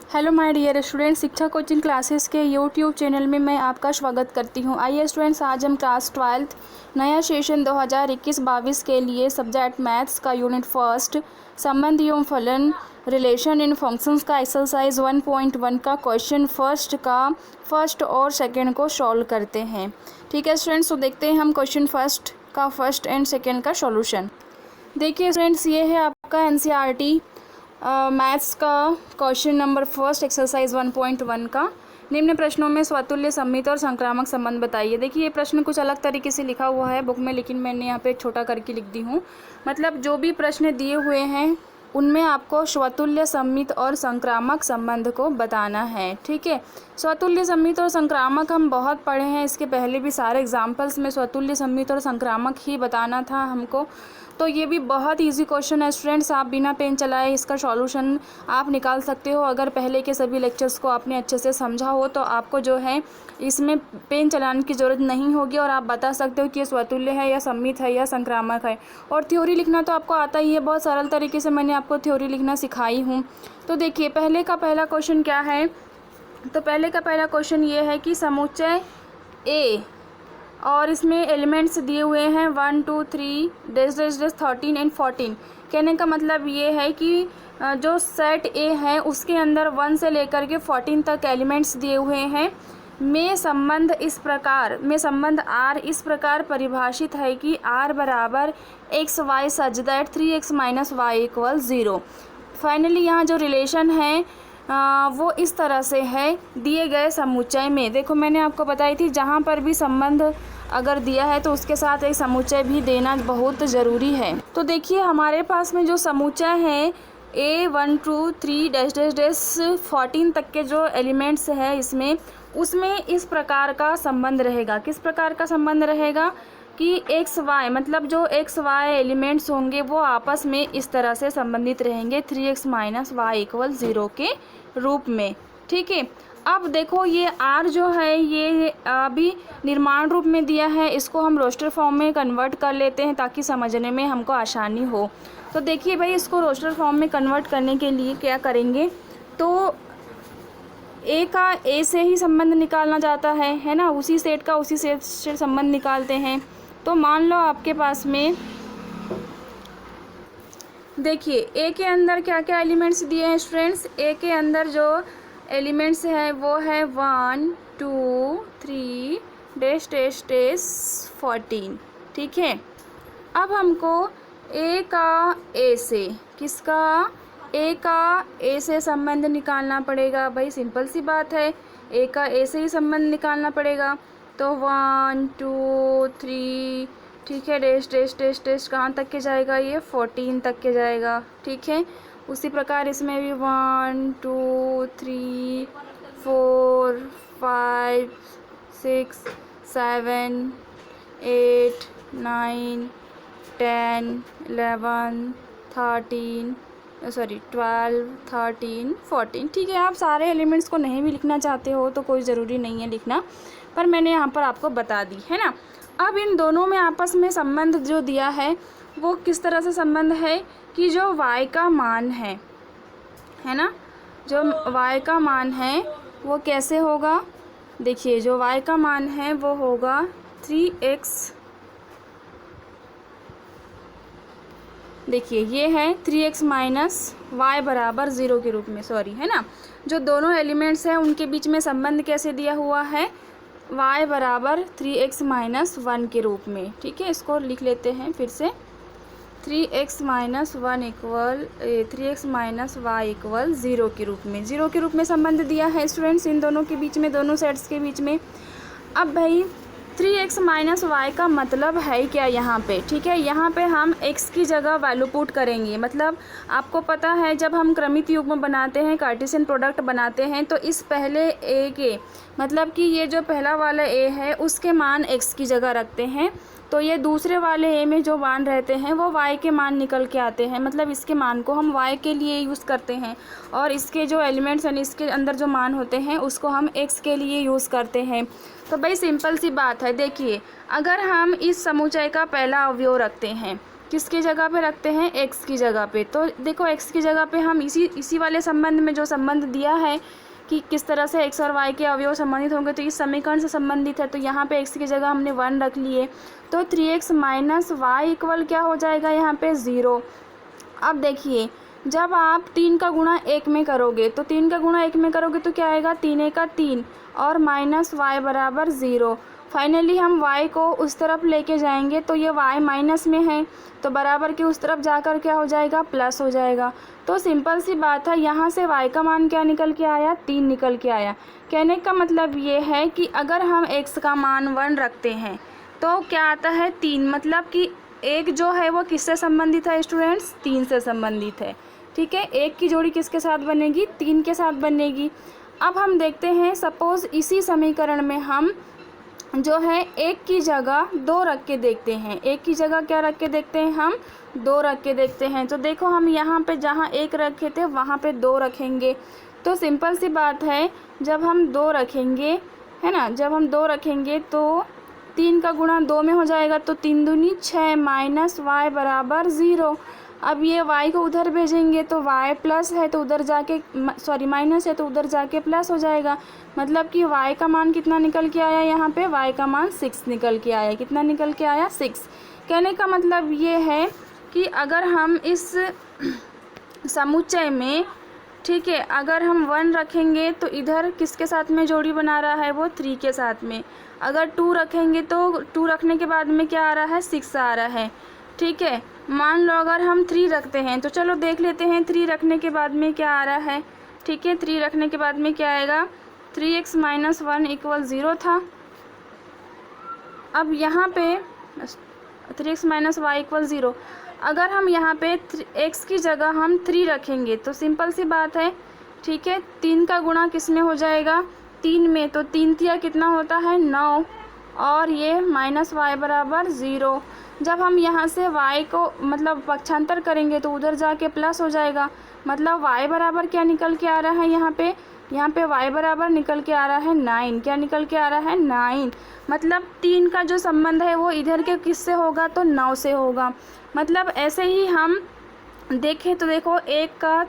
Hello my dear student, शिक्षा coaching classes के YouTube channel में मैं आपका स्वागत करती हूं। आइए स्टूडेंट्स, आज हम क्लास 12 नया सेशन 2021-22 के लिए सब्जेक्ट मैथ्स का यूनिट फर्स्ट संबंध एवं फलन रिलेशन इन फंक्शंस का एक्सरसाइज 1.1 का क्वेश्चन फर्स्ट और सेकंड को सॉल्व करते हैं। ठीक है स्टूडेंट्स, तो देखते हैं हम क्वेश्चन फर्स्ट एंड सेकेंड का सॉल्यूशन। देखिए स्टूडेंट्स, ये है आपका एनसीईआरटी मैथ्स का क्वेश्चन नंबर फर्स्ट एक्सरसाइज 1.1 का। निम्न प्रश्नों में स्वतुल्य सममित और संक्रामक संबंध बताइए। देखिए ये प्रश्न कुछ अलग तरीके से लिखा हुआ है बुक में, लेकिन मैंने यहाँ पे छोटा करके लिख दी हूँ। मतलब जो भी प्रश्न दिए हुए हैं उनमें आपको स्वतुल्य सममित और संक्रामक संबंध को बताना है। ठीक है, स्वतुल्य सममित और संक्रामक हम बहुत पढ़े हैं, इसके पहले भी सारे एग्जाम्पल्स में स्वतुल्य सममित और संक्रामक ही बताना था हमको। तो ये भी बहुत इजी क्वेश्चन है स्टूडेंट्स, आप बिना पेन चलाए इसका सॉल्यूशन आप निकाल सकते हो। अगर पहले के सभी लेक्चर्स को आपने अच्छे से समझा हो तो आपको जो है इसमें पेन चलाने की ज़रूरत नहीं होगी और आप बता सकते हो कि ये स्वतुल्य है या सममित है या संक्रामक है। और थ्योरी लिखना तो आपको आता ही है, बहुत सरल तरीके से मैंने आपको थ्योरी लिखना सिखाई हूँ। तो देखिए पहले का पहला क्वेश्चन क्या है, तो पहले का पहला क्वेश्चन ये है कि समुच्चय ए और इसमें एलिमेंट्स दिए हुए हैं 1 2 3 13 एंड 14। कहने का मतलब ये है कि जो सेट ए है उसके अंदर 1 से लेकर के 14 तक एलिमेंट्स दिए हुए हैं। में संबंध आर इस प्रकार परिभाषित है कि आर बराबर X Y such that 3x minus वाई इक्वल 0। फाइनली यहाँ जो रिलेशन है वो इस तरह से है दिए गए समुच्चय में। देखो मैंने आपको बताई थी, जहाँ पर भी संबंध अगर दिया है तो उसके साथ एक समुच्चय भी देना बहुत ज़रूरी है। तो देखिए हमारे पास में जो समुच्चय है A 1 2 3 14 तक के जो एलिमेंट्स है उसमें इस प्रकार का संबंध रहेगा। किस प्रकार का संबंध रहेगा कि एक्स वाई, मतलब जो एक्स वाई एलिमेंट्स होंगे वो आपस में इस तरह से संबंधित रहेंगे 3x माइनस वाई इक्वल 0 के रूप में। ठीक है, अब देखो ये आर जो है ये अभी निर्माण रूप में दिया है, इसको हम रोस्टर फॉर्म में कन्वर्ट कर लेते हैं ताकि समझने में हमको आसानी हो। तो देखिए भाई, इसको रोस्टर फॉर्म में कन्वर्ट करने के लिए क्या करेंगे, तो ए का ए से ही संबंध निकालना जाता है ना, उसी सेट का उसी सेट से संबंध निकालते हैं। तो मान लो आपके पास में देखिए ए के अंदर क्या क्या एलिमेंट्स दिए हैं स्टूडेंट्स। ए के अंदर जो एलिमेंट्स है वो है 1 2 3 14। ठीक है, अब हमको ए का ए से ए से संबंध निकालना पड़ेगा। भाई सिंपल सी बात है, ए का ए से ही संबंध निकालना पड़ेगा। तो 1 2 3, ठीक है, डैश कहाँ तक के जाएगा, ये 14 तक के जाएगा। ठीक है, उसी प्रकार इसमें भी 1 2 3 4 5 6 7 8 9 10 11 13 12 13 14। ठीक है, आप सारे एलिमेंट्स को नहीं भी लिखना चाहते हो तो कोई ज़रूरी नहीं है लिखना, पर मैंने यहाँ पर आपको बता दी है ना। अब इन दोनों में आपस में संबंध जो दिया है वो किस तरह से संबंध है कि जो y का मान है ना, जो y का मान है वो कैसे होगा। देखिए जो y का मान है वो होगा 3x, देखिए ये है 3x माइनस वाई बराबर 0 के रूप में, है ना। जो दोनों एलिमेंट्स हैं उनके बीच में संबंध कैसे दिया हुआ है, y बराबर 3x माइनस 1 के रूप में। ठीक है, इसको लिख लेते हैं फिर से, 3x माइनस वाई इक्वल 0 के रूप में। 0 के रूप में संबंध दिया है स्टूडेंट्स इन दोनों के बीच में, दोनों सेट्स के बीच में। अब भाई 3x माइनस वाई का मतलब है क्या यहाँ पे। ठीक है, यहाँ पे हम x की जगह वैल्यू पुट करेंगे। मतलब आपको पता है जब हम क्रमित युग्म बनाते हैं, कार्टेशियन प्रोडक्ट बनाते हैं, तो इस पहले a के, मतलब कि ये जो पहला वाला a है उसके मान x की जगह रखते हैं, तो ये दूसरे वाले a में जो मान रहते हैं वो y के मान निकल के आते हैं। मतलब इसके मान को हम y के लिए यूज़ करते हैं और इसके जो एलिमेंट्स हैं इसके अंदर जो मान होते हैं उसको हम x के लिए यूज़ करते हैं। तो भाई सिंपल सी बात है, देखिए अगर हम इस समुच्चय का पहला अवयव रखते हैं किसकी जगह पे रखते हैं, x की जगह पे। तो देखो x की जगह पे हम इसी वाले संबंध में जो संबंध दिया है कि किस तरह से x और y के अवयव संबंधित होंगे, तो इस समीकरण से संबंधित है। तो यहाँ पे x की जगह हमने 1 रख लिए, तो 3x माइनस वाई इक्वल क्या हो जाएगा यहाँ पे 0। अब देखिए जब आप 3 का गुणा 1 में करोगे, तो 3 का गुणा 1 में करोगे तो क्या आएगा, 3 1 का 3 और माइनस वाई बराबर 0। फाइनली हम y को उस तरफ लेके जाएंगे, तो ये y माइनस में है, तो बराबर के उस तरफ जाकर क्या हो जाएगा, प्लस हो जाएगा। तो सिंपल सी बात है, यहाँ से y का मान क्या निकल के आया, 3 निकल के आया। कहने का मतलब ये है कि अगर हम x का मान 1 रखते हैं तो क्या आता है, 3। मतलब कि एक जो है वो किससे संबंधित है स्टूडेंट्स, 3 से संबंधित है। ठीक है, एक की जोड़ी किसके साथ बनेगी, 3 के साथ बनेगी। अब हम देखते हैं, सपोज़ इसी समीकरण में हम जो है 1 की जगह 2 रख के देखते हैं। 1 की जगह क्या रख के देखते हैं, हम 2 रख के देखते हैं। तो देखो हम यहाँ पे जहाँ 1 रखे थे वहाँ पे 2 रखेंगे। तो सिंपल सी बात है, जब हम 2 रखेंगे, है ना, जब हम 2 रखेंगे तो 3 का गुणा 2 में हो जाएगा, तो 3 दूनी 6 माइनस वाई बराबर 0। अब ये y को उधर भेजेंगे तो y प्लस है तो उधर जाके माइनस है तो उधर जाके प्लस हो जाएगा। मतलब कि y का मान कितना निकल के आया, यहाँ पे y का मान 6 निकल के आया। कितना निकल के आया, 6। कहने का मतलब ये है कि अगर हम इस समुच्चय में, ठीक है, अगर हम 1 रखेंगे तो इधर किसके साथ में जोड़ी बना रहा है, वो 3 के साथ में। अगर 2 रखेंगे तो 2 रखने के बाद में क्या आ रहा है, 6 आ रहा है। ठीक है, मान लो अगर हम 3 रखते हैं, तो चलो देख लेते हैं 3 रखने के बाद में क्या आ रहा है। ठीक है, 3 रखने के बाद में क्या आएगा, 3x माइनस 1 इक्वल 0 था। अब यहाँ पे 3x माइनस वाई इक्वल 0, अगर हम यहाँ पे x की जगह हम 3 रखेंगे तो सिंपल सी बात है, ठीक है, 3 का गुणा किस में हो जाएगा, 3 में। तो 3 तिया कितना होता है, 9, और ये माइनस वाई बराबर 0। जब हम यहाँ से y को मतलब पक्षांतर करेंगे तो उधर जाके प्लस हो जाएगा। मतलब y बराबर क्या निकल के आ रहा है, यहाँ पे y बराबर निकल के आ रहा है 9। क्या निकल के आ रहा है, 9। मतलब 3 का जो संबंध है वो इधर के किससे होगा, तो 9 से होगा। मतलब ऐसे ही हम देखें तो देखो, 1 का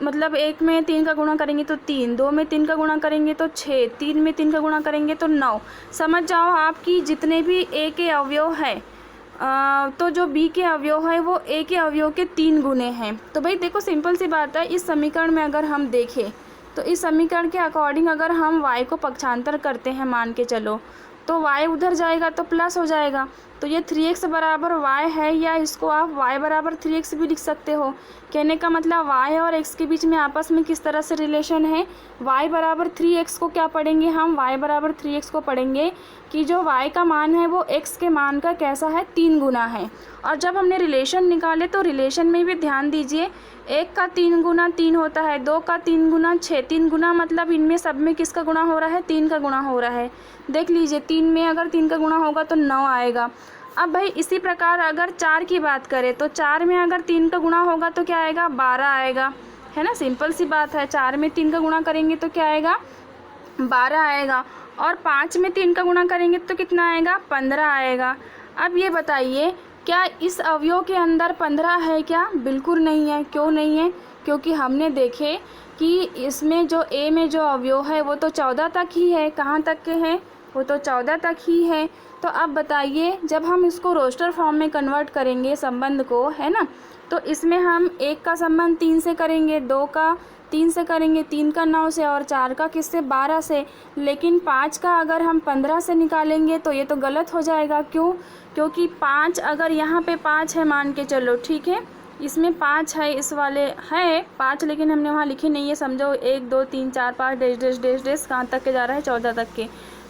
मतलब 1 में 3 का गुणा करेंगे तो 3, 2 में 3 का गुणा करेंगे तो 6, 3 में 3 का गुणा करेंगे तो 9। समझ जाओ आपकी जितने भी a के अवयव है, तो जो b के अवयव है वो a के अवयव के 3 गुने हैं। तो भाई देखो सिंपल सी बात है, इस समीकरण में अगर हम देखें तो इस समीकरण के अकॉर्डिंग अगर हम y को पक्षांतर करते हैं, मान के चलो, तो y उधर जाएगा तो प्लस हो जाएगा। तो ये 3x बराबर y है, या इसको आप y बराबर 3x भी लिख सकते हो। कहने का मतलब y और x के बीच में आपस में किस तरह से रिलेशन है, y बराबर 3x को क्या पढ़ेंगे हम, y बराबर 3x को पढ़ेंगे कि जो y का मान है वो x के मान का कैसा है, 3 गुना है। और जब हमने रिलेशन निकाले तो रिलेशन में भी ध्यान दीजिए, 1 का 3 गुना 3 होता है, 2 का 3 गुना 6। 3 गुना मतलब इनमें सब में किसका गुणा हो रहा है, 3 का गुणा हो रहा है। देख लीजिए, 3 में अगर 3 का गुणा होगा तो 9 आएगा। अब भाई इसी प्रकार अगर 4 की बात करें तो 4 में अगर 3 का गुणा होगा तो क्या आएगा, 12 आएगा, है ना। सिंपल सी बात है, 4 में 3 का गुणा करेंगे तो क्या आएगा, 12 आएगा। और 5 में 3 का गुणा करेंगे तो कितना आएगा, 15 आएगा। अब ये बताइए, क्या इस अवयव के अंदर 15 है क्या, बिल्कुल नहीं है। क्यों नहीं है, क्योंकि हमने देखे कि इसमें जो a में जो अवयव है वो तो 14 तक ही है। कहाँ तक के हैं, वो तो 14 तक ही है। तो अब बताइए, जब हम इसको रोस्टर फॉर्म में कन्वर्ट करेंगे संबंध को, है ना, तो इसमें हम 1 का संबंध 3 से करेंगे, 2 का 3 से करेंगे, 3 का 9 से, और 4 का किससे, 12 से। लेकिन 5 का अगर हम 15 से निकालेंगे तो ये तो गलत हो जाएगा। क्यों, क्योंकि 5 अगर यहाँ पे 5 है मान के चलो, ठीक है, इसमें 5 है, इस वाले है 5, लेकिन हमने वहाँ लिखे नहीं है। समझो 1 2 3 4 5 डैश डैश डैश डैश कहाँ तक के जा रहा है, 14 तक के।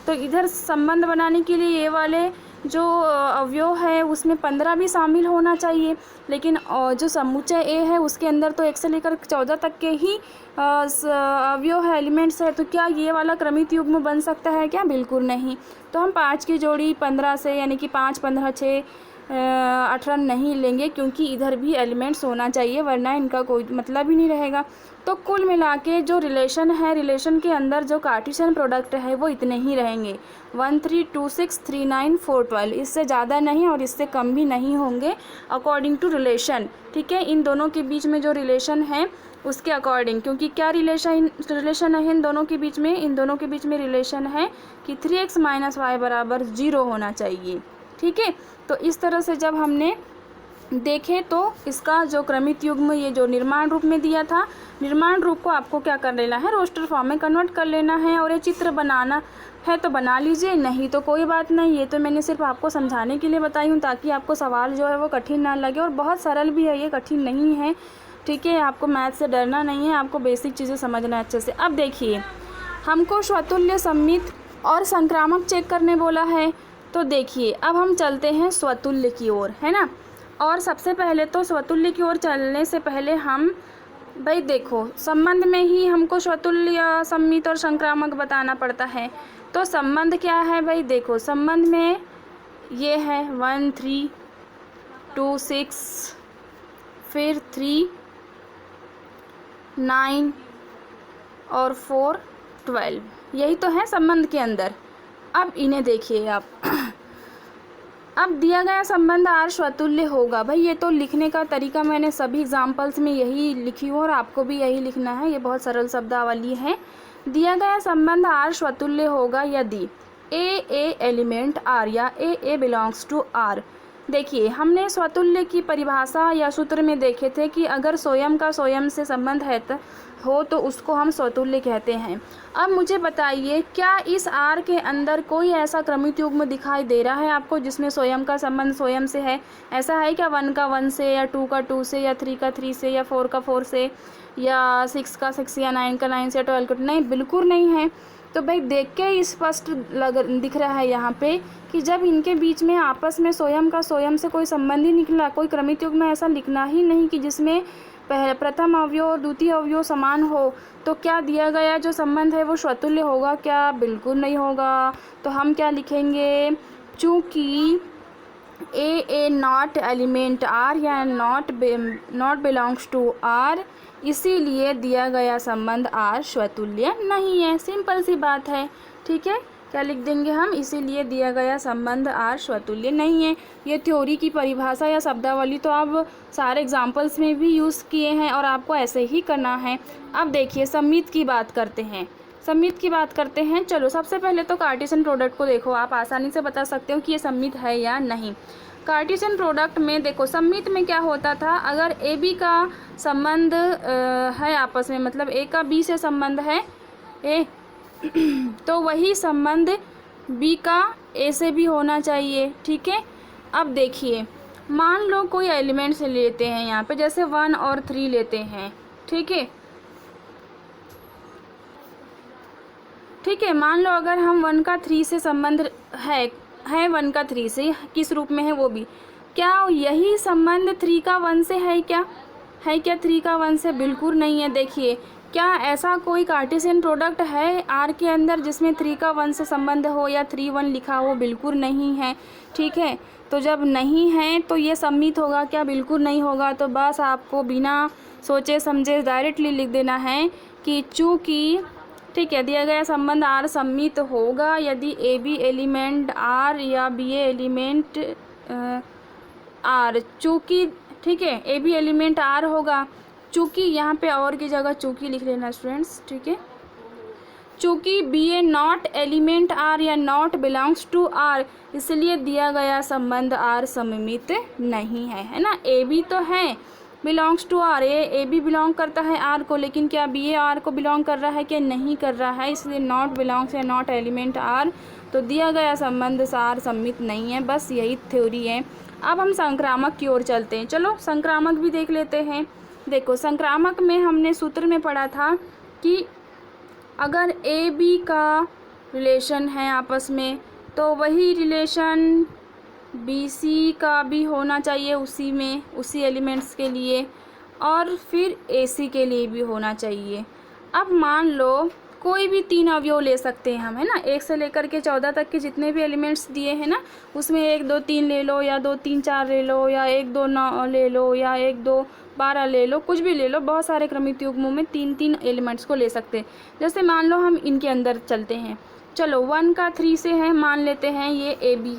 तो इधर संबंध बनाने के लिए ये वाले जो अवयव है उसमें 15 भी शामिल होना चाहिए। लेकिन जो समुच्चय A है उसके अंदर तो 1 से लेकर 14 तक के ही अवयव है, एलिमेंट्स है। तो क्या ये वाला क्रमित युग्म बन सकता है क्या, बिल्कुल नहीं। तो हम 5 की जोड़ी 15 से, यानी कि 5 15 6 18 नहीं लेंगे, क्योंकि इधर भी एलिमेंट्स होना चाहिए, वरना इनका कोई मतलब ही नहीं रहेगा। तो कुल मिला के जो रिलेशन है, रिलेशन के अंदर जो कार्टेशियन प्रोडक्ट है वो इतने ही रहेंगे, 1 3 2 6 3 9 4 12, इससे ज़्यादा नहीं और इससे कम भी नहीं होंगे अकॉर्डिंग टू रिलेशन। ठीक है, इन दोनों के बीच में जो रिलेशन है उसके अकॉर्डिंग, क्योंकि क्या रिलेशन है इन दोनों के बीच में, इन दोनों के बीच में रिलेशन है कि 3x - y बराबर 0 होना चाहिए। ठीक है, तो इस तरह से जब हमने देखें तो इसका जो क्रमित युग्म ये जो निर्माण रूप में दिया था, निर्माण रूप को आपको क्या कर लेना है, रोस्टर फॉर्म में कन्वर्ट कर लेना है। और ये चित्र बनाना है तो बना लीजिए, नहीं तो कोई बात नहीं, ये तो मैंने सिर्फ आपको समझाने के लिए बताई हूँ ताकि आपको सवाल जो है वो कठिन ना लगे, और बहुत सरल भी है, ये कठिन नहीं है। ठीक है, आपको मैथ से डरना नहीं है, आपको बेसिक चीज़ें समझना है अच्छे से। अब देखिए, हमको स्वतुल्य, सममित और संक्रामक चेक करने बोला है, तो देखिए अब हम चलते हैं स्वतुल्य की ओर, है ना। और सबसे पहले तो स्वतुल्य की ओर चलने से पहले हम भाई देखो, संबंध में ही हमको स्वतुल्य, सममित और संक्रामक बताना पड़ता है। तो संबंध क्या है भाई, देखो संबंध में ये है 1 3 2 6, फिर 3 9 और 4 12, यही तो है संबंध के अंदर। अब इन्हें देखिए आप अब दिया गया संबंध R स्वतुल्य होगा। भाई ये तो लिखने का तरीका मैंने सभी एग्जाम्पल्स में यही लिखी हूँ और आपको भी यही लिखना है, ये बहुत सरल शब्दावली है। दिया गया संबंध R स्वतुल्य होगा यदि A एलिमेंट R या A बिलोंग्स टू R। देखिए, हमने स्वतुल्य की परिभाषा या सूत्र में देखे थे कि अगर स्वयं का स्वयं से संबंध है हो तो उसको हम स्वतुल्य कहते हैं। अब मुझे बताइए, क्या इस R के अंदर कोई ऐसा क्रमित युग्म दिखाई दे रहा है आपको जिसमें स्वयं का संबंध स्वयं से है? ऐसा है क्या 1 का 1 से, या 2 का 2 से, या 3 का 3 से, या 4 का 4 से, या 6 का 6 या 9 का 9 से, 12 का? नहीं, बिल्कुल नहीं है। तो भाई देख के ही स्पष्ट दिख रहा है यहाँ पे कि जब इनके बीच में आपस में स्वयं का स्वयं से कोई संबंध ही निकला, कोई क्रमित युग्म में ऐसा लिखना ही नहीं कि जिसमें प्रथम अवयव और द्वितीय अवयव समान हो, तो क्या दिया गया जो संबंध है वो स्वतुल्य होगा क्या? बिल्कुल नहीं होगा। तो हम क्या लिखेंगे, चूँकि A नॉट एलिमेंट R या नॉट बिलोंग्स टू R, इसीलिए दिया गया संबंध R स्वतुल्य नहीं है। सिंपल सी बात है। ठीक है, क्या लिख देंगे हम, इसीलिए दिया गया संबंध R स्वतुल्य नहीं है। ये थ्योरी की परिभाषा या शब्दावली तो आप सारे एग्जाम्पल्स में भी यूज़ किए हैं और आपको ऐसे ही करना है। अब देखिए, सममित की बात करते हैं, सममित की बात करते हैं। चलो सबसे पहले तो कार्टेशियन प्रोडक्ट को देखो, आप आसानी से बता सकते हो कि ये सममित है या नहीं। कार्टेशियन प्रोडक्ट में देखो, सममित में क्या होता था, अगर ए बी का संबंध है आपस में, मतलब ए का बी से संबंध है तो वही संबंध बी का ए से भी होना चाहिए। ठीक है, अब देखिए, मान लो कोई एलिमेंट्स लेते हैं यहाँ पे, जैसे 1 और 3 लेते हैं। ठीक है, मान लो अगर हम 1 का 3 से संबंध है 1 का 3 से, किस रूप में है वो भी, क्या यही संबंध 3 का 1 से है क्या? 3 का 1 से? बिल्कुल नहीं है। देखिए, क्या ऐसा कोई कार्टेशियन प्रोडक्ट है R के अंदर जिसमें 3 का 1 से संबंध हो या 3 1 लिखा हो? बिल्कुल नहीं है। ठीक है, तो जब नहीं है तो ये सममित होगा क्या? बिल्कुल नहीं होगा। तो बस आपको बिना सोचे समझे डायरेक्टली लिख देना है कि चूँकि, ठीक है, दिया गया संबंध R सममित होगा यदि ए बी एलिमेंट R या बी ए एलिमेंट R। चूँकि, ठीक है, ए बी एलिमेंट R होगा, चूँकि यहाँ पे और की जगह चूँकि लिख लेना स्टूडेंट्स। ठीक है, चूँकि B A not element R या नॉट बिलोंग्स टू R, इसलिए दिया गया संबंध R सममित नहीं है, है ना। ए बी तो है belongs to R, A B belong करता है R को, लेकिन क्या बी ए R को बिलोंग कर रहा है कि नहीं कर रहा है? इसलिए नॉट बिलोंग्स या नॉट एलिमेंट R, तो दिया गया संबंध R सममित नहीं है। बस यही थ्योरी है। अब हम संक्रामक की ओर चलते हैं। चलो संक्रामक भी देख लेते हैं। देखो, संक्रामक में हमने सूत्र में पढ़ा था कि अगर ए बी का रिलेशन है आपस में, तो वही रिलेशन बी सी का भी होना चाहिए उसी में, उसी एलिमेंट्स के लिए, और फिर ए सी के लिए भी होना चाहिए। अब मान लो कोई भी 3 अवयव ले सकते हैं हम, है ना, 1 से लेकर के 14 तक के जितने भी एलिमेंट्स दिए हैं ना, उसमें 1 2 3 ले लो, या 2 3 4 ले लो, या 1 2 9 ले लो, या 1 2 12 ले लो, कुछ भी ले लो, बहुत सारे क्रमिक युग्मों में 3-3 एलिमेंट्स को ले सकते हैं। जैसे मान लो हम इनके अंदर चलते हैं, चलो 1 का 3 से है, मान लेते हैं ये AB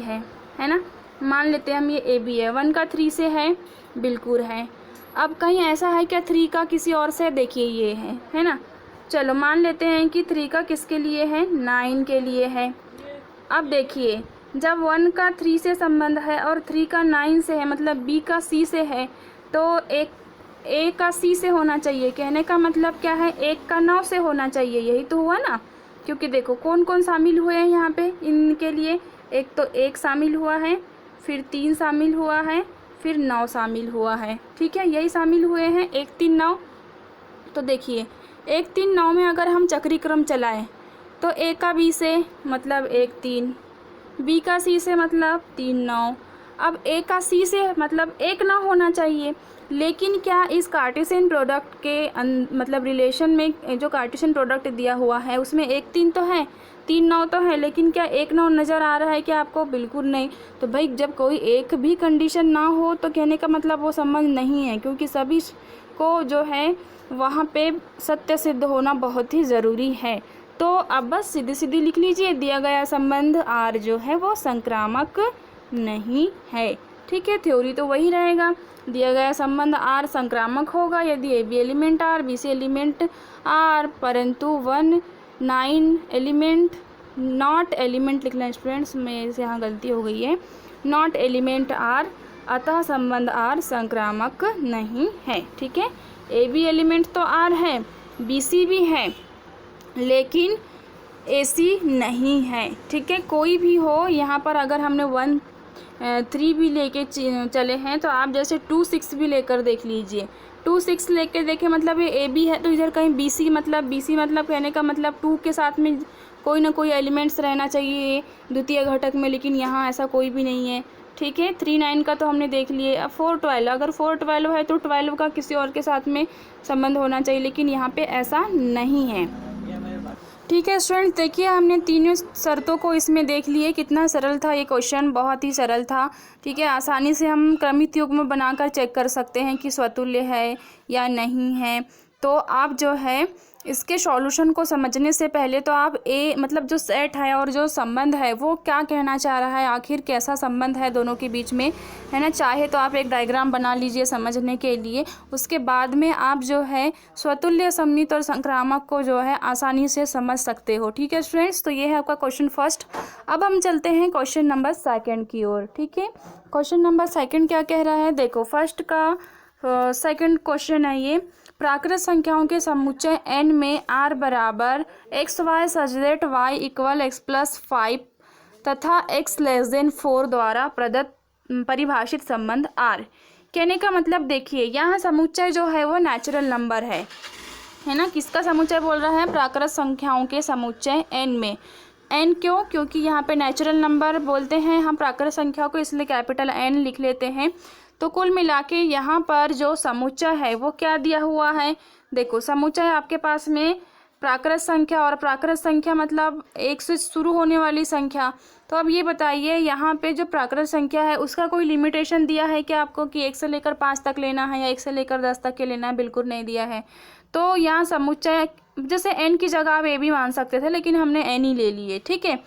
है ना, मान लेते हैं हम ये AB है, 1 का 3 से है, बिल्कुल है। अब कहीं ऐसा है क्या 3 का किसी और से, देखिए ये है ना। चलो मान लेते हैं कि 3 का किसके लिए है, 9 के लिए है। अब देखिए जब 1 का 3 से संबंध है और 3 का 9 से है, मतलब B का C से है, तो एक A का C से होना चाहिए। कहने का मतलब क्या है, 1 का 9 से होना चाहिए, यही तो हुआ ना। क्योंकि देखो कौन कौन शामिल हुए हैं यहाँ पे इनके लिए, एक तो 1 शामिल हुआ है, फिर 3 शामिल हुआ है, फिर 9 शामिल हुआ है। ठीक है, यही शामिल हुए हैं 1 3 9। तो देखिए 1 3 9 में अगर हम चक्री क्रम चलाएं तो A का B से मतलब 1 3, B का C से मतलब 3 9। अब A का C से मतलब 1 9 होना चाहिए, लेकिन क्या इस कार्टेशियन प्रोडक्ट के मतलब रिलेशन में जो कार्टेशियन प्रोडक्ट दिया हुआ है उसमें 1 3 तो है, 3 9 तो है, लेकिन क्या 1 9 नज़र आ रहा है क्या आपको, बिल्कुल नहीं। तो भाई जब कोई एक भी कंडीशन ना हो तो कहने का मतलब वो संबंध नहीं है, क्योंकि सभी को जो है वहाँ पे सत्य सिद्ध होना बहुत ही ज़रूरी है। तो अब बस सीधी सीधी लिख लीजिए, दिया गया संबंध R जो है वो संक्रामक नहीं है। ठीक है, थ्योरी तो वही रहेगा, दिया गया संबंध R संक्रामक होगा यदि AB element R, BC element R, परंतु 1 9 एलिमेंट नॉट एलिमेंट लिखना स्टूडेंट्स, मेरे से यहाँ गलती हो गई है, नॉट एलिमेंट R, अतः संबंध R संक्रामक नहीं है। ठीक है, AB एलिमेंट तो R है, BC भी है, लेकिन AC नहीं है। ठीक है, कोई भी हो यहाँ पर, अगर हमने 1 3 भी लेके चले हैं तो आप जैसे 2 6 भी लेकर देख लीजिए, 2 6 लेके देखें मतलब ये AB है, तो इधर कहीं BC मतलब कहने का मतलब 2 के साथ में कोई ना कोई एलिमेंट्स रहना चाहिए द्वितीय घटक में, लेकिन यहाँ ऐसा कोई भी नहीं है। ठीक है, 3 9 का तो हमने देख लिए। अब 4 12, अगर 4 12 है तो 12 का किसी और के साथ में संबंध होना चाहिए, लेकिन यहाँ पे ऐसा नहीं है। ठीक है स्टूडेंट, देखिए हमने तीनों शर्तों को इसमें देख लिए, कितना सरल था ये क्वेश्चन, बहुत ही सरल था। ठीक है, आसानी से हम क्रमिक युग्म बनाकर चेक कर सकते हैं कि स्वतुल्य है या नहीं है। तो आप जो है इसके सॉल्यूशन को समझने से पहले तो आप मतलब जो सेट है और जो संबंध है वो क्या कहना चाह रहा है, आखिर कैसा संबंध है दोनों के बीच में, है ना। चाहे तो आप एक डायग्राम बना लीजिए समझने के लिए, उसके बाद में आप जो है स्वतुल्य, सममित और संक्रामक को जो है आसानी से समझ सकते हो। ठीक है स्टूडेंट्स, तो ये है आपका क्वेश्चन फर्स्ट। अब हम चलते हैं क्वेश्चन नंबर सेकेंड की ओर। ठीक है, क्वेश्चन नंबर सेकेंड क्या कह रहा है, देखो फर्स्ट का सेकेंड क्वेश्चन है ये, प्राकृत संख्याओं के समुच्चय n में r बराबर X Y such that y equal x plus 5 तथा x लेस देन 4 द्वारा प्रदत्त परिभाषित संबंध r। कहने का मतलब देखिए यहाँ समुच्चय जो है वो नेचुरल नंबर है ना। किसका समुच्चय बोल रहा है, प्राकृत संख्याओं के समुच्चय n में। n क्यों, क्योंकि यहाँ पे नेचुरल नंबर बोलते हैं हम प्राकृत संख्या को, इसलिए कैपिटल N लिख लेते हैं। तो कुल मिला के यहाँ पर जो समुच्चय है वो क्या दिया हुआ है, देखो समुच्चय आपके पास में प्राकृत संख्या, और प्राकृत संख्या मतलब 1 से शुरू होने वाली संख्या। तो अब ये बताइए यहाँ पे जो प्राकृत संख्या है उसका कोई लिमिटेशन दिया है क्या आपको कि 1 से लेकर 5 तक लेना है या 1 से लेकर 10 तक के लेना है, बिल्कुल नहीं दिया है। तो यहाँ समुच्चय जैसे n की जगह आप a भी मान सकते थे, लेकिन हमने n ही ले लिए। ठीक है,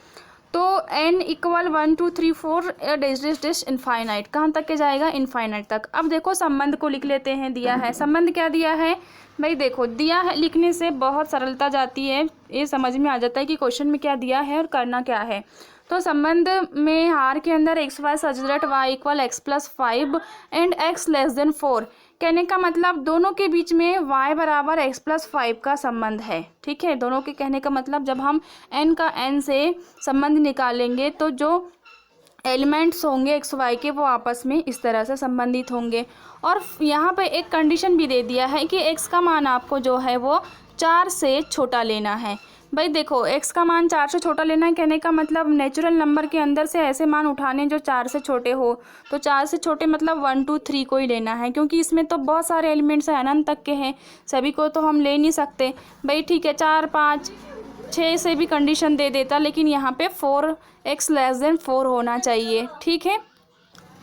तो n इक्वल 1 2 3 4 डिस इनफाइनाइट, कहाँ तक के जाएगा, इनफाइनाइट तक। अब देखो संबंध को लिख लेते हैं, दिया है संबंध, क्या दिया है भाई, देखो दिया है लिखने से बहुत सरलता जाती है, ये समझ में आ जाता है कि क्वेश्चन में क्या दिया है और करना क्या है। तो संबंध में r के अंदर X Y such that y equal x plus 5 and x less than 4, कहने का मतलब दोनों के बीच में y बराबर x प्लस 5 का संबंध है। ठीक है, दोनों के कहने का मतलब जब हम n का n से संबंध निकालेंगे तो जो एलिमेंट्स होंगे एक्स वाई के वो आपस में इस तरह से संबंधित होंगे। और यहाँ पे एक कंडीशन भी दे दिया है कि x का मान आपको जो है वो 4 से छोटा लेना है। भाई देखो x का मान 4 से छोटा लेना है, कहने का मतलब नेचुरल नंबर के अंदर से ऐसे मान उठाने जो 4 से छोटे हो। तो 4 से छोटे मतलब 1 2 3 को ही लेना है, क्योंकि इसमें तो बहुत सारे एलिमेंट्स हैं, अनंत तक के हैं, सभी को तो हम ले नहीं सकते। भाई ठीक है, 4 5 6 से भी कंडीशन दे देता, लेकिन यहाँ पे 4 x लेस देन 4 होना चाहिए। ठीक है,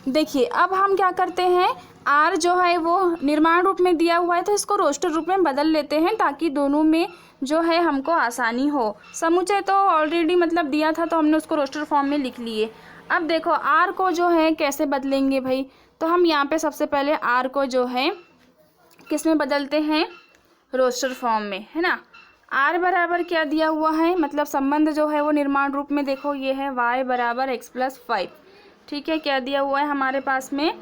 देखिए अब हम क्या करते हैं, आर जो है वो निर्माण रूप में दिया हुआ है तो इसको रोस्टर रूप में बदल लेते हैं ताकि दोनों में जो है हमको आसानी हो। समुच्चय तो ऑलरेडी मतलब दिया था तो हमने उसको रोस्टर फॉर्म में लिख लिए। अब देखो आर को जो है कैसे बदलेंगे भाई, तो हम यहाँ पे सबसे पहले आर को जो है किस में बदलते हैं, रोस्टर फॉर्म में, है ना। आर बराबर क्या दिया हुआ है, मतलब संबंध जो है वो निर्माण रूप में देखो ये है y बराबर x प्लस 5। ठीक है, क्या दिया हुआ है हमारे पास में,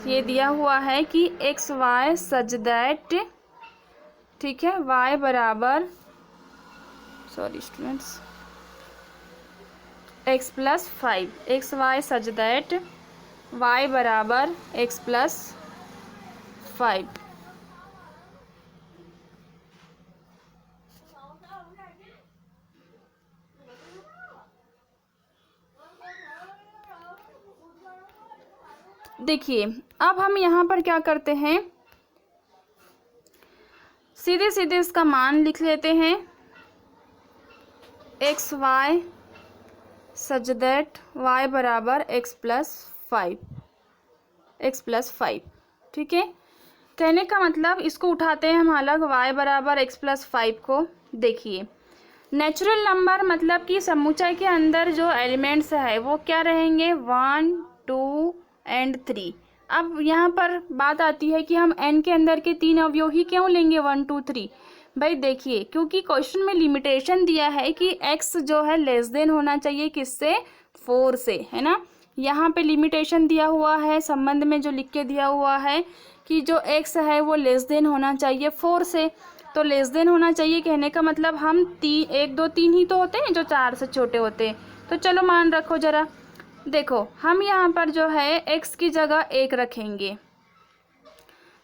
ये दिया हुआ है कि एक्स वाई सच दैट, ठीक है, y बराबर sorry students x plus 5, X Y such that y बराबर x प्लस 5। देखिए अब हम यहाँ पर क्या करते हैं, सीधे सीधे इसका मान लिख लेते हैं, X Y such that y बराबर x प्लस 5, एक्स प्लस 5। ठीक है, कहने का मतलब इसको उठाते हैं हम अलग, y बराबर x प्लस 5 को। देखिए नेचुरल नंबर मतलब कि समुच्चय के अंदर जो एलिमेंट्स है वो क्या रहेंगे, 1 2 एंड 3। अब यहाँ पर बात आती है कि हम n के अंदर के 3 अवयव ही क्यों लेंगे 1 2 3। भाई देखिए क्योंकि क्वेश्चन में लिमिटेशन दिया है कि x जो है लेस देन होना चाहिए किससे, 4 से, है ना। यहाँ पे लिमिटेशन दिया हुआ है संबंध में जो लिख के दिया हुआ है कि जो x है वो लेस देन होना चाहिए 4 से। तो लेस देन होना चाहिए कहने का मतलब हम 1 2 3 ही तो होते हैं जो 4 से छोटे होते हैं। तो चलो मान रखो जरा, देखो हम यहाँ पर जो है x की जगह 1 रखेंगे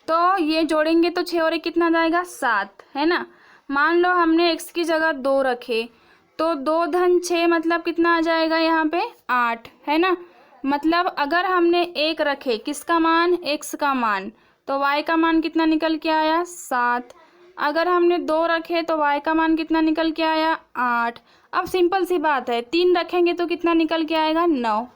तो ये जोड़ेंगे तो 6 और 1 कितना जाएगा, 7, है ना। मान लो हमने x की जगह 2 रखे तो 2 धन 6 मतलब कितना आ जाएगा यहाँ पे 8, है ना। मतलब अगर हमने 1 रखे किसका मान, x का मान, तो y का मान कितना निकल के आया 7। अगर हमने 2 रखे तो y का मान कितना निकल के आया 8। अब सिंपल सी बात है 3 रखेंगे तो कितना निकल के आएगा 9।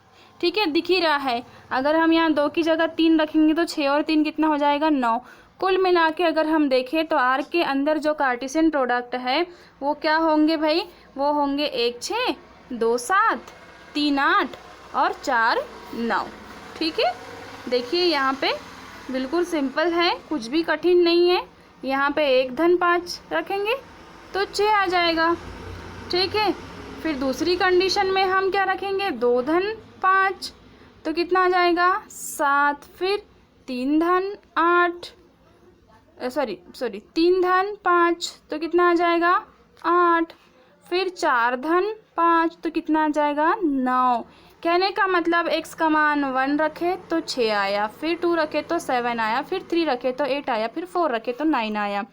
ठीक है, दिख ही रहा है, अगर हम यहाँ 2 की जगह 3 रखेंगे तो 6 और 3 कितना हो जाएगा 9। कुल मिला के अगर हम देखें तो आर के अंदर जो कार्टेशियन प्रोडक्ट है वो क्या होंगे भाई, वो होंगे 1 6 2 7 3 8 और 4 9। ठीक है, देखिए यहाँ पे बिल्कुल सिंपल है, कुछ भी कठिन नहीं है। यहाँ पे 1 धन 5 रखेंगे तो 6 आ जाएगा। ठीक है, फिर दूसरी कंडीशन में हम क्या रखेंगे, 2 धन 5 तो कितना आ जाएगा 7, फिर 3 धन 8 सॉरी 3 धन 5 तो कितना आ जाएगा 8, फिर 4 धन 5 तो कितना आ जाएगा 9। कहने का मतलब x का मान 1 रखे तो 6 आया, फिर 2 रखे तो 7 आया, फिर 3 रखे तो 8 आया, फिर 4 रखे तो 9 आया।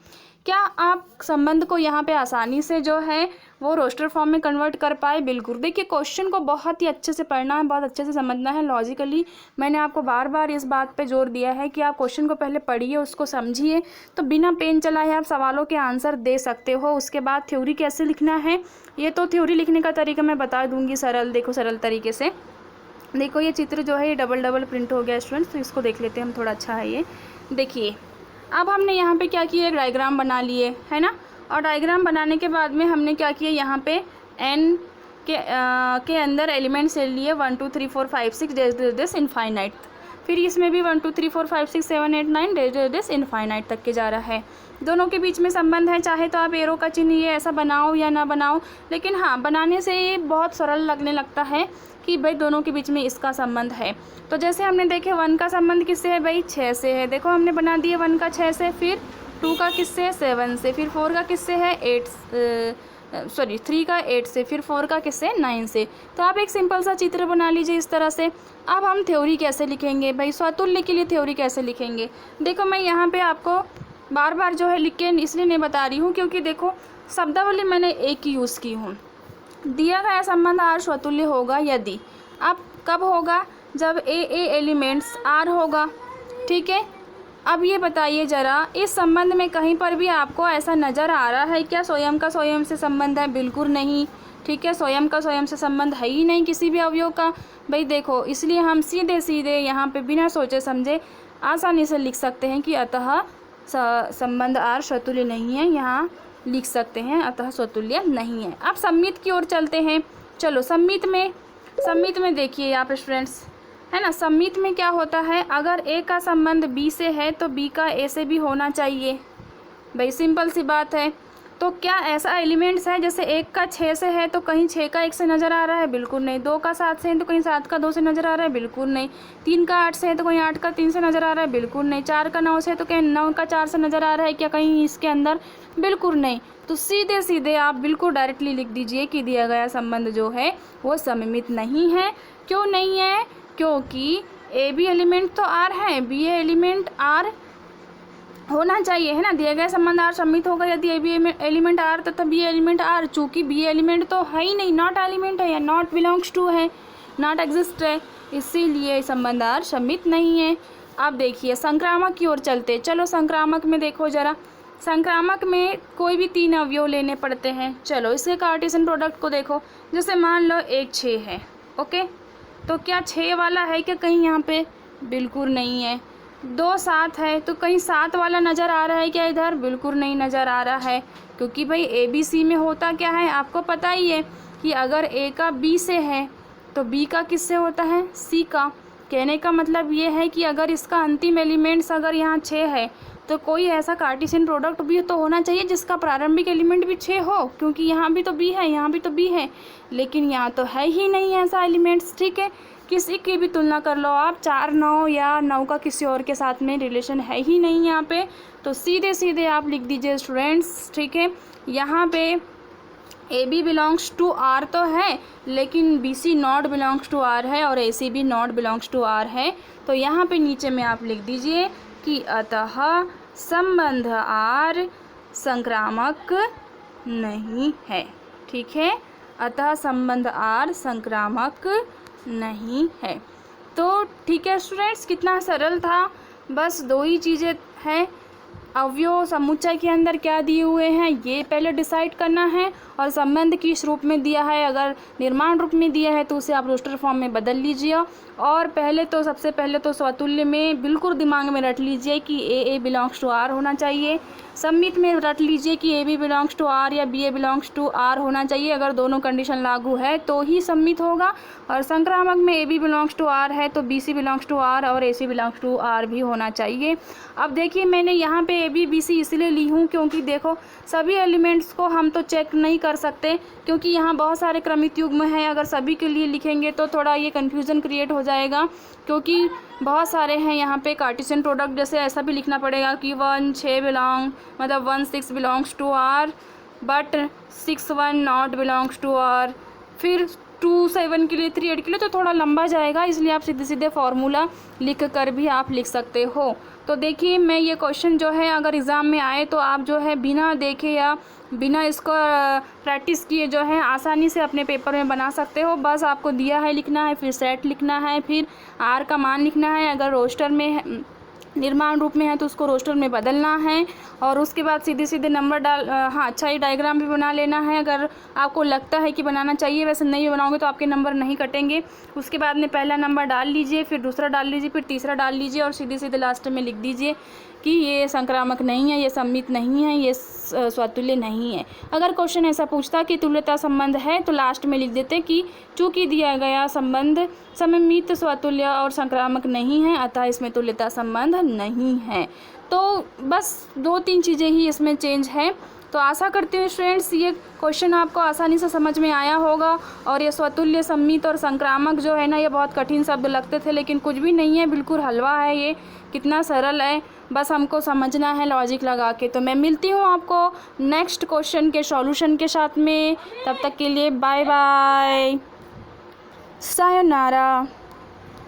क्या आप संबंध को यहाँ पे आसानी से जो है वो रोस्टर फॉर्म में कन्वर्ट कर पाए? बिल्कुल। देखिए क्वेश्चन को बहुत ही अच्छे से पढ़ना है, बहुत अच्छे से समझना है लॉजिकली। मैंने आपको बार बार इस बात पे जोर दिया है कि आप क्वेश्चन को पहले पढ़िए, उसको समझिए, तो बिना पेन चलाए आप सवालों के आंसर दे सकते हो। उसके बाद थ्योरी कैसे लिखना है, ये तो थ्योरी लिखने का तरीका मैं बता दूँगी सरल, देखो सरल तरीके से। देखो ये चित्र जो है ये डबल प्रिंट हो गया स्टूडेंट्स, तो इसको देख लेते हैं हम, थोड़ा अच्छा है ये। देखिए अब हमने यहाँ पे क्या किया, एक डायग्राम बना लिए, है ना। और डायग्राम बनाने के बाद में हमने क्या किया, यहाँ पे n के अंदर एलिमेंट्स ले लिए 1 2 3 4 5 6 डेस इनफाइनाइट। फिर इसमें भी 1 2 3 4 5 6 7 8 9 डेस इनफाइनाइट तक के जा रहा है। दोनों के बीच में संबंध है, चाहे तो आप एरो का चिन्ह ये ऐसा बनाओ या ना बनाओ, लेकिन हाँ बनाने से ये बहुत सरल लगने लगता है कि भाई दोनों के बीच में इसका संबंध है। तो जैसे हमने देखे 1 का संबंध किससे है भाई, 6 से है। देखो हमने बना दिए 1 का 6 से, फिर 2 का किससे है 7 से, फिर 4 का किससे है 3 का 8 से, फिर 4 का किससे 9 से। तो आप एक सिंपल सा चित्र बना लीजिए इस तरह से। अब हम थ्योरी कैसे लिखेंगे भाई, स्वतुल्य के लिए थ्योरी कैसे लिखेंगे। देखो मैं यहाँ पे आपको बार बार जो है लिख के इसलिए नहीं बता रही हूँ क्योंकि देखो शब्दावली मैंने एक ही यूज़ की हूँ। दिया गया संबंध आर स्वतुल्य होगा यदि, अब कब होगा, जब ए एलिमेंट्स आर होगा। ठीक है, अब ये बताइए ज़रा, इस संबंध में कहीं पर भी आपको ऐसा नज़र आ रहा है क्या स्वयं का स्वयं से संबंध है? बिल्कुल नहीं। ठीक है, स्वयं का स्वयं से संबंध है ही नहीं किसी भी अवयव का। भाई देखो, इसलिए हम सीधे सीधे यहाँ पे बिना सोचे समझे आसानी से लिख सकते हैं कि अतः संबंध आर स्वतुल्य नहीं है। यहाँ लिख सकते हैं अतः स्वतुल्य नहीं है। अब सम्मित की ओर चलते हैं। चलो सम्मित में देखिए यहाँ पे स्टूडेंट्स, है ना, सम्मित में क्या होता है, अगर ए का संबंध बी से है तो बी का ए से भी होना चाहिए। भाई सिंपल सी बात है। तो क्या ऐसा एलिमेंट्स है जैसे 1 का 6 से है तो कहीं 6 का 1 से नज़र आ रहा है? बिल्कुल नहीं। 2 का 7 से है तो कहीं 7 का 2 से नज़र आ रहा है? बिल्कुल नहीं। 3 का 8 से है तो कहीं 8 का 3 से नज़र आ रहा है? बिल्कुल नहीं। 4 का 9 से है तो कहीं 9 का 4 से नज़र आ रहा है क्या कहीं इसके अंदर? बिल्कुल नहीं। तो सीधे सीधे आप बिल्कुल डायरेक्टली लिख दीजिए कि दिया गया संबंध जो है वो सममित नहीं है। क्यों नहीं है? क्योंकि ए बी एलिमेंट तो आर है, बी ए एलिमेंट आर होना चाहिए, है ना। दिया गया संबंध आर सम्मित होगा यदि ए बी एलिमेंट आर तथा बी एलिमेंट आर। चूँकि बी एलिमेंट तो है ही नहीं, नॉट एलिमेंट है या नॉट बिलोंग्स टू है, नॉट एग्जिस्ट है, इसीलिए संबंध आर सम्मित नहीं है। अब देखिए संक्रामक की ओर चलते। चलो संक्रामक में देखो ज़रा, संक्रामक में कोई भी 3 अवयव लेने पड़ते हैं। चलो इसके कार्टेशियन प्रोडक्ट को देखो। जैसे मान लो 1 6 है, ओके, तो क्या 6 वाला है क्या कहीं यहाँ पे? बिल्कुल नहीं है। 2 7 है तो कहीं 7 वाला नज़र आ रहा है क्या इधर? बिल्कुल नहीं नज़र आ रहा है। क्योंकि भाई ए बी सी में होता क्या है आपको पता ही है कि अगर ए का बी से है तो बी का किससे होता है? सी का। कहने का मतलब ये है कि अगर इसका अंतिम एलिमेंट्स अगर यहाँ 6 है तो कोई ऐसा कार्टेशियन प्रोडक्ट भी तो होना चाहिए जिसका प्रारंभिक एलिमेंट भी 6 हो, क्योंकि यहाँ भी तो बी है, यहाँ भी तो बी है, लेकिन यहाँ तो है ही नहीं ऐसा एलिमेंट्स। ठीक है, किसी की भी तुलना कर लो आप, 4 9 या 9 का किसी और के साथ में रिलेशन है ही नहीं यहाँ पे। तो सीधे सीधे आप लिख दीजिए स्टूडेंट्स। ठीक है, यहाँ पे A B belongs to R तो है, लेकिन B C not belongs to R है और ए सी भी नॉट बिलोंग्स टू आर है। तो यहाँ पे नीचे में आप लिख दीजिए कि अतः संबंध आर संक्रामक नहीं है। ठीक है, अतः संबंध आर संक्रामक नहीं है। तो ठीक है स्टूडेंट्स, कितना सरल था। बस 2 ही चीज़ें हैं, अवयव समुच्चय के अंदर क्या दिए हुए हैं ये पहले डिसाइड करना है, और संबंध किस रूप में दिया है, अगर निर्माण रूप में दिया है तो उसे आप रोस्टर फॉर्म में बदल लीजिए। और सबसे पहले तो स्वतुल्य में बिल्कुल दिमाग में रट लीजिए कि ए बिलोंग्स टू आर होना चाहिए। सम्मित में रट लीजिए कि A B belongs to R या B A belongs to R होना चाहिए। अगर दोनों कंडीशन लागू है तो ही सम्मित होगा। और संक्रामक में A B belongs to R है तो B C belongs to R और A C belongs to R भी होना चाहिए। अब देखिए मैंने यहाँ पे ए बी बी सी इसलिए ली हूँ क्योंकि देखो सभी एलिमेंट्स को हम तो चेक नहीं कर सकते, क्योंकि यहाँ बहुत सारे क्रमित युग्म हैं। अगर सभी के लिए लिखेंगे तो थोड़ा ये कन्फ्यूज़न क्रिएट हो जाएगा, क्योंकि बहुत सारे हैं यहाँ पे कार्टेशियन प्रोडक्ट। जैसे ऐसा भी लिखना पड़ेगा कि 1 6 बिलोंग मतलब 1 6 belongs to R but 6 1 not belongs to R, फिर 2 7 के लिए 3 8 के लिए, तो थोड़ा लंबा जाएगा, इसलिए आप सीधे सीधे फार्मूला लिख कर भी आप लिख सकते हो। तो देखिए मैं ये क्वेश्चन जो है अगर एग्ज़ाम में आए तो आप जो है बिना देखे या बिना इसको प्रैक्टिस किए जो है आसानी से अपने पेपर में बना सकते हो। बस आपको दिया है लिखना है, फिर सेट लिखना है, फिर आर का मान लिखना है। अगर रोस्टर में निर्माण रूप में है तो उसको रोस्टर में बदलना है, और उसके बाद सीधे सीधे नंबर डाल अच्छा ये डायग्राम भी बना लेना है अगर आपको लगता है कि बनाना चाहिए। वैसे नहीं बनाओगे तो आपके नंबर नहीं कटेंगे। उसके बाद में पहला नंबर डाल लीजिए, फिर दूसरा डाल लीजिए, फिर तीसरा डाल लीजिए, और सीधे सीधे लास्ट में लिख दीजिए कि ये संक्रामक नहीं है, ये सम्मित नहीं है, ये स्वतुल्य नहीं है। अगर क्वेश्चन ऐसा पूछता कि तुल्यता संबंध है तो लास्ट में लिख देते कि चूँकि दिया गया संबंध सममित स्वतुल्य और संक्रामक नहीं है अतः इसमें तुल्यता संबंध नहीं है। तो बस 2-3 चीज़ें ही इसमें चेंज है। तो आशा करती हूँ स्टूडेंट्स ये क्वेश्चन आपको आसानी से समझ में आया होगा। और ये स्वतुल्य, सम्मित और संक्रामक जो है ना, ये बहुत कठिन शब्द लगते थे, लेकिन कुछ भी नहीं है, बिल्कुल हलवा है ये, कितना सरल है, बस हमको समझना है लॉजिक लगा के। तो मैं मिलती हूँ आपको नेक्स्ट क्वेश्चन के सॉल्यूशन के साथ में। तब तक के लिए बाय बाय, सायोनारा।